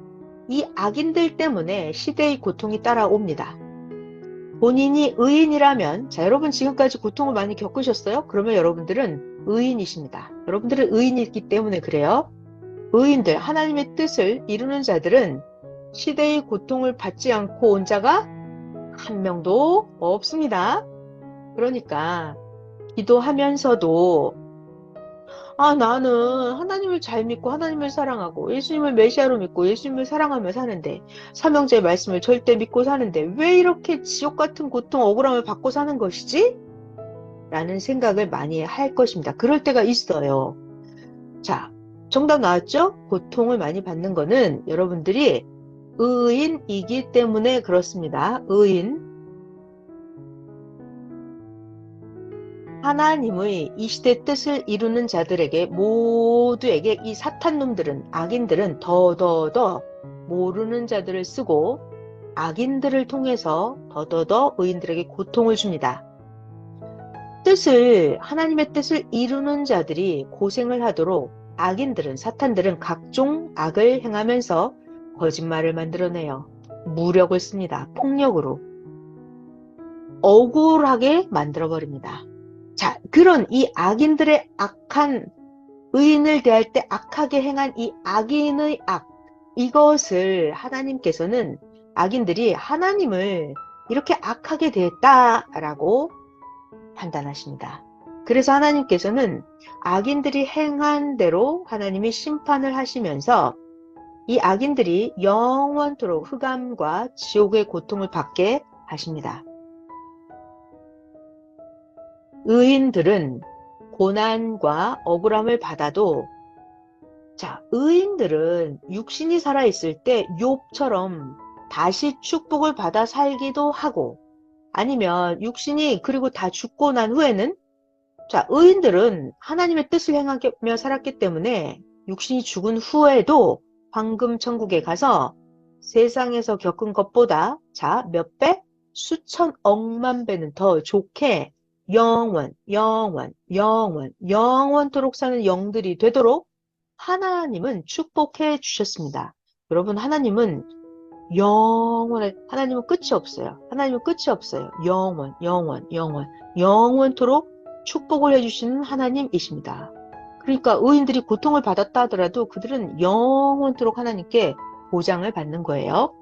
A: 이 악인들 때문에 시대의 고통이 따라옵니다. 본인이 의인이라면, 자, 여러분 지금까지 고통을 많이 겪으셨어요? 그러면 여러분들은 의인이십니다. 여러분들은 의인이기 때문에 그래요. 의인들, 하나님의 뜻을 이루는 자들은 시대의 고통을 받지 않고 온 자가 한 명도 없습니다. 그러니까 기도하면서도 나는 하나님을 잘 믿고 하나님을 사랑하고 예수님을 메시아로 믿고 예수님을 사랑하며 사는데 삼형제의 말씀을 절대 믿고 사는데 왜 이렇게 지옥 같은 고통, 억울함을 받고 사는 것이지? 라는 생각을 많이 할 것입니다. 그럴 때가 있어요. 자, 정답 나왔죠? 고통을 많이 받는 거는 여러분들이 의인이기 때문에 그렇습니다. 의인. 하나님의 이 시대 뜻을 이루는 자들에게 모두에게 이 사탄놈들은, 악인들은 더더더 모르는 자들을 쓰고 악인들을 통해서 더더더 의인들에게 고통을 줍니다. 하나님의 뜻을 이루는 자들이 고생을 하도록 악인들은, 사탄들은 각종 악을 행하면서 거짓말을 만들어내요. 무력을 씁니다. 폭력으로. 억울하게 만들어버립니다. 자, 그런 이 악인들의 악한, 의인을 대할 때 악하게 행한 이 악인의 악, 이것을 하나님께서는 악인들이 하나님을 이렇게 악하게 대했다라고 판단하십니다. 그래서 하나님께서는 악인들이 행한 대로 하나님이 심판을 하시면서 이 악인들이 영원토록 흑암과 지옥의 고통을 받게 하십니다. 의인들은 고난과 억울함을 받아도, 자, 의인들은 육신이 살아있을 때 욥처럼 다시 축복을 받아 살기도 하고, 아니면 육신이 그리고 다 죽고 난 후에는, 자, 의인들은 하나님의 뜻을 행하며 살았기 때문에 육신이 죽은 후에도 황금 천국에 가서 세상에서 겪은 것보다, 자, 몇 배? 수천 억만 배는 더 좋게 영원토록 사는 영들이 되도록 하나님은 축복해 주셨습니다. 여러분, 하나님은 하나님은 끝이 없어요. 하나님은 끝이 없어요. 영원토록 축복을 해주시는 하나님이십니다. 그러니까 의인들이 고통을 받았다 하더라도 그들은 영원토록 하나님께 보장을 받는 거예요.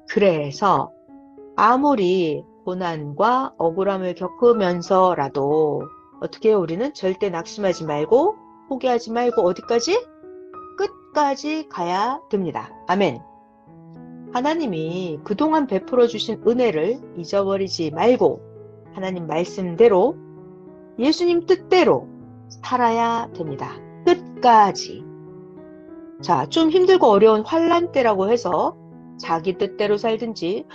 A: 그래서 아무리 고난과 억울함을 겪으면서라도 어떻게 해요? 우리는 절대 낙심하지 말고 포기하지 말고 어디까지? 끝까지 가야 됩니다. 아멘. 하나님이 그동안 베풀어 주신 은혜를 잊어버리지 말고 하나님 말씀대로 예수님 뜻대로 살아야 됩니다. 끝까지. 자, 좀 힘들고 어려운 환난 때라고 해서 자기 뜻대로 살든지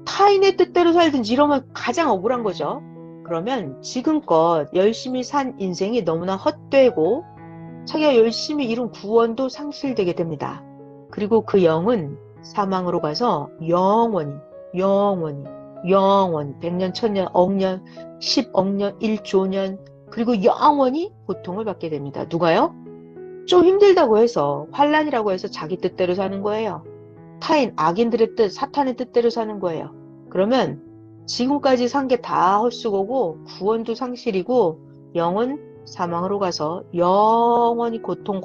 A: 타인의 뜻대로 살든지 이러면 가장 억울한 거죠. 그러면 지금껏 열심히 산 인생이 너무나 헛되고 자기가 열심히 이룬 구원도 상실되게 됩니다. 그리고 그 영은 사망으로 가서 영원히 100년, 1000년, 억년, 10억년, 1조년 그리고 영원히 고통을 받게 됩니다. 누가요? 좀 힘들다고 해서 환난이라고 해서 자기 뜻대로 사는 거예요. 타인, 악인들의 뜻, 사탄의 뜻대로 사는 거예요. 그러면 지금까지 산 게 다 헛수고고 구원도 상실이고 영은 사망으로 가서 영원히 고통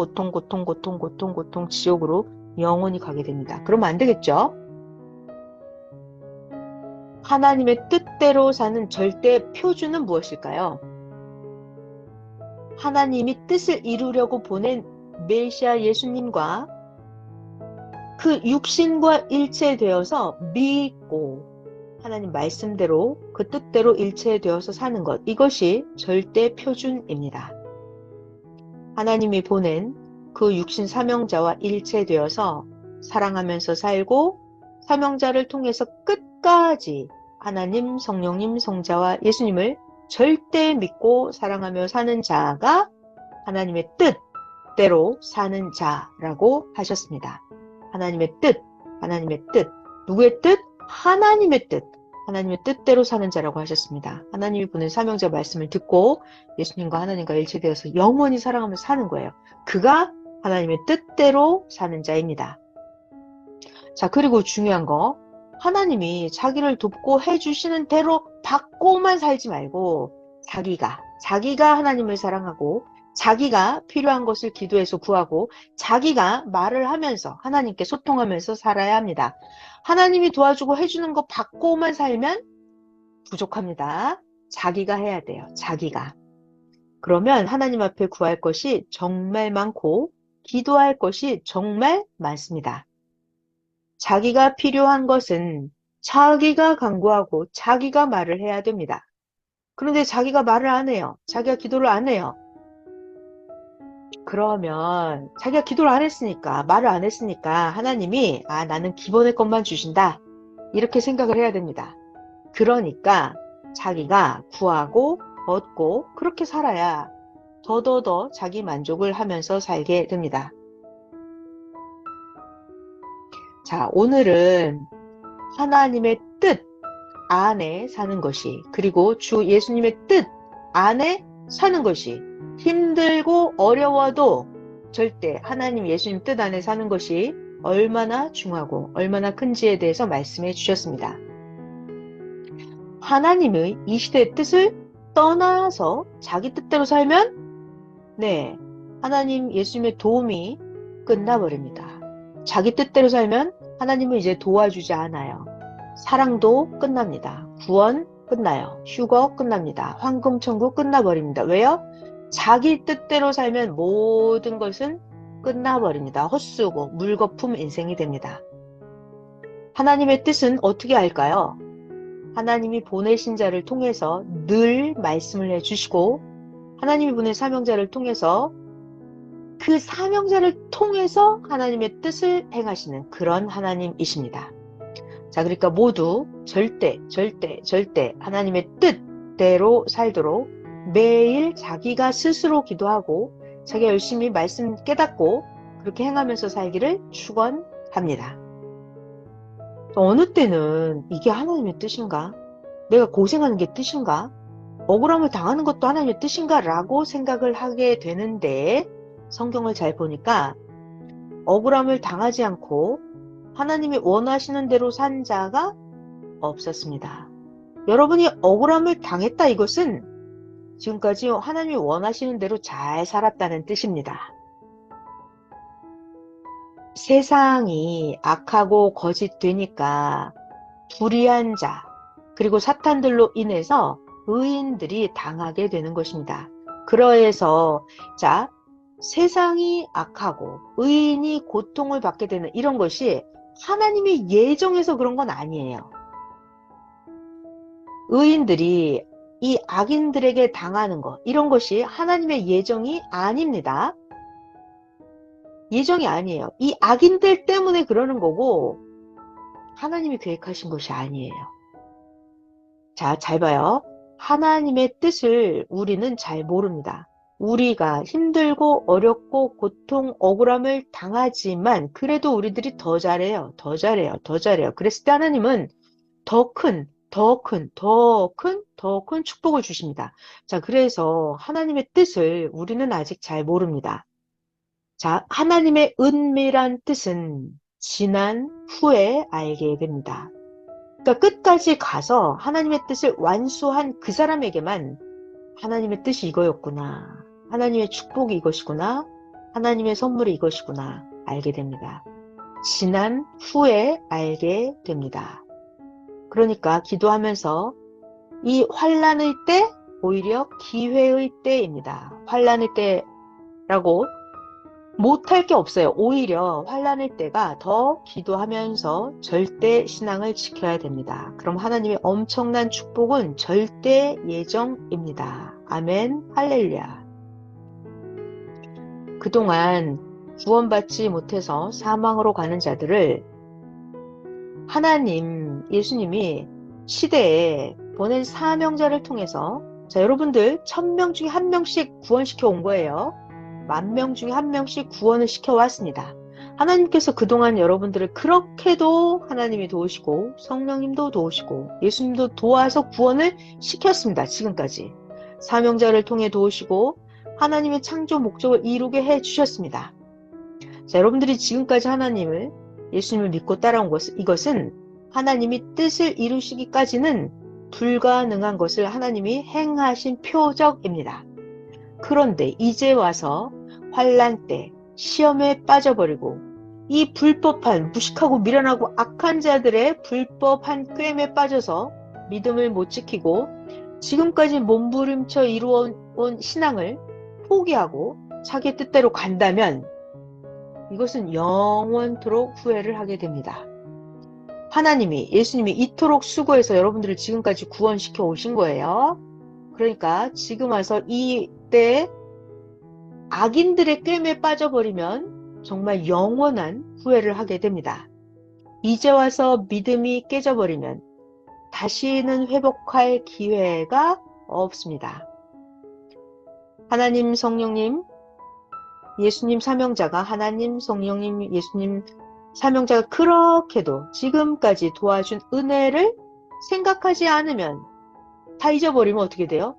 A: 지옥으로 영원히 가게 됩니다. 그러면 안 되겠죠? 하나님의 뜻대로 사는 절대 표준은 무엇일까요? 하나님이 뜻을 이루려고 보낸 메시아 예수님과 그 육신과 일체되어서 믿고 하나님 말씀대로 그 뜻대로 일체되어서 사는 것, 이것이 절대 표준입니다. 하나님이 보낸 그 육신 사명자와 일체되어서 사랑하면서 살고 사명자를 통해서 끝까지 하나님, 성령님, 성자와 예수님을 절대 믿고 사랑하며 사는 자가 하나님의 뜻대로 사는 자라고 하셨습니다. 하나님의 뜻. 누구의 뜻? 하나님의 뜻. 하나님의 뜻대로 사는 자라고 하셨습니다. 하나님이 보낸 사명자 말씀을 듣고 예수님과 하나님과 일체되어서 영원히 사랑하며 사는 거예요. 그가 하나님의 뜻대로 사는 자입니다. 자, 그리고 중요한 거, 하나님이 자기를 돕고 해주시는 대로 받고만 살지 말고 자기가 하나님을 사랑하고 자기가 필요한 것을 기도해서 구하고 자기가 말을 하면서 하나님께 소통하면서 살아야 합니다. 하나님이 도와주고 해주는 거 받고만 살면 부족합니다. 자기가 해야 돼요. 자기가. 그러면 하나님 앞에 구할 것이 정말 많고 기도할 것이 정말 많습니다. 자기가 필요한 것은 자기가 간구하고 자기가 말을 해야 됩니다. 그런데 자기가 말을 안 해요. 자기가 기도를 안 해요. 그러면 자기가 기도를 안 했으니까, 말을 안 했으니까 하나님이 나는 기본의 것만 주신다, 이렇게 생각을 해야 됩니다. 그러니까 자기가 구하고 얻고 그렇게 살아야 더더더 자기 만족을 하면서 살게 됩니다. 자, 오늘은 하나님의 뜻 안에 사는 것이, 그리고 주 예수님의 뜻 안에 사는 것이, 힘들고 어려워도 절대 하나님 예수님 뜻 안에 사는 것이 얼마나 중요하고 얼마나 큰지에 대해서 말씀해 주셨습니다. 하나님의 이 시대의 뜻을 떠나서 자기 뜻대로 살면 하나님 예수님의 도움이 끝나버립니다. 자기 뜻대로 살면 하나님은 이제 도와주지 않아요. 사랑도 끝납니다. 구원 끝나요. 휴거 끝납니다. 황금천국 끝나버립니다. 왜요? 자기 뜻대로 살면 모든 것은 끝나버립니다. 헛수고 물거품 인생이 됩니다. 하나님의 뜻은 어떻게 할까요? 하나님이 보내신 자를 통해서 늘 말씀을 해주시고 하나님이 보낸 사명자를 통해서 그 사명자를 통해서 하나님의 뜻을 행하시는 그런 하나님이십니다. 자, 그러니까 모두 절대 하나님의 뜻대로 살도록 매일 자기가 스스로 기도하고 자기가 열심히 말씀 깨닫고 그렇게 행하면서 살기를 축원합니다. 어느 때는 이게 하나님의 뜻인가? 내가 고생하는 게 뜻인가? 억울함을 당하는 것도 하나님의 뜻인가? 라고 생각을 하게 되는데 성경을 잘 보니까 억울함을 당하지 않고 하나님이 원하시는 대로 산 자가 없었습니다. 여러분이 억울함을 당했다 이것은 지금까지 하나님이 원하시는 대로 잘 살았다는 뜻입니다. 세상이 악하고 거짓되니까 불의한 자 그리고 사탄들로 인해서 의인들이 당하게 되는 것입니다. 그러해서 자 세상이 악하고 의인이 고통을 받게 되는 이런 것이 하나님의 예정에서 그런 건 아니에요. 의인들이 이 악인들에게 당하는 것 이런 것이 하나님의 예정이 아닙니다. 예정이 아니에요. 이 악인들 때문에 그러는 거고 하나님이 계획하신 것이 아니에요. 자, 잘 봐요. 하나님의 뜻을 우리는 잘 모릅니다. 우리가 힘들고 어렵고 고통, 억울함을 당하지만 그래도 우리들이 더 잘해요. 그랬을 때 하나님은 더 큰 축복을 주십니다. 자, 그래서 하나님의 뜻을 우리는 아직 잘 모릅니다. 자, 하나님의 은밀한 뜻은 지난 후에 알게 됩니다. 그러니까 끝까지 가서 하나님의 뜻을 완수한 그 사람에게만 하나님의 뜻이 이거였구나. 하나님의 축복이 이것이구나. 하나님의 선물이 이것이구나. 알게 됩니다. 지난 후에 알게 됩니다. 그러니까 기도하면서 이 환난의 때 오히려 기회의 때입니다. 환난의 때라고 못할 게 없어요. 오히려 환난의 때가 더 기도하면서 절대 신앙을 지켜야 됩니다. 그럼 하나님의 엄청난 축복은 절대 예정입니다. 아멘, 할렐루야. 그동안 구원받지 못해서 사망으로 가는 자들을 하나님, 예수님이 시대에 보낸 사명자를 통해서 자, 여러분들 1000명 중에 1명씩 구원시켜 온 거예요. 10,000명 중에 1명씩 구원을 시켜왔습니다. 하나님께서 그동안 여러분들을 그렇게도 하나님이 도우시고 성령님도 도우시고 예수님도 도와서 구원을 시켰습니다. 지금까지. 사명자를 통해 도우시고 하나님의 창조 목적을 이루게 해주셨습니다. 자, 여러분들이 지금까지 하나님을 예수님을 믿고 따라온 이것은 하나님이 뜻을 이루시기까지는 불가능한 것을 하나님이 행하신 표적입니다. 그런데 이제 와서 환난 때 시험에 빠져버리고 이 불법한 무식하고 미련하고 악한 자들의 불법한 꾀임에 빠져서 믿음을 못 지키고 지금까지 몸부림쳐 이루어온 신앙을 포기하고 자기 뜻대로 간다면 이것은 영원토록 후회를 하게 됩니다. 하나님이 예수님이 이토록 수고해서 여러분들을 지금까지 구원시켜 오신 거예요. 그러니까 지금 와서 이때 악인들의 꾀임에 빠져버리면 정말 영원한 후회를 하게 됩니다. 이제 와서 믿음이 깨져버리면 다시는 회복할 기회가 없습니다. 하나님, 성령님, 예수님 사명자가 하나님, 성령님, 예수님 사명자가 그렇게도 지금까지 도와준 은혜를 생각하지 않으면 다 잊어버리면 어떻게 돼요?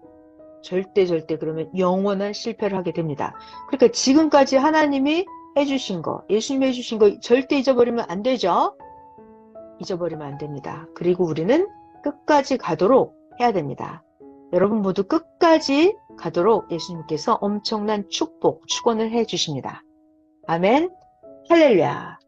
A: 절대 그러면 영원한 실패를 하게 됩니다. 그러니까 지금까지 하나님이 해주신 거, 예수님이 해주신 거 절대 잊어버리면 안 되죠? 잊어버리면 안 됩니다. 그리고 우리는 끝까지 가도록 해야 됩니다. 여러분 모두 끝까지 가도록 예수님께서 엄청난 축복, 축원을 해주십니다. 아멘, 할렐루야.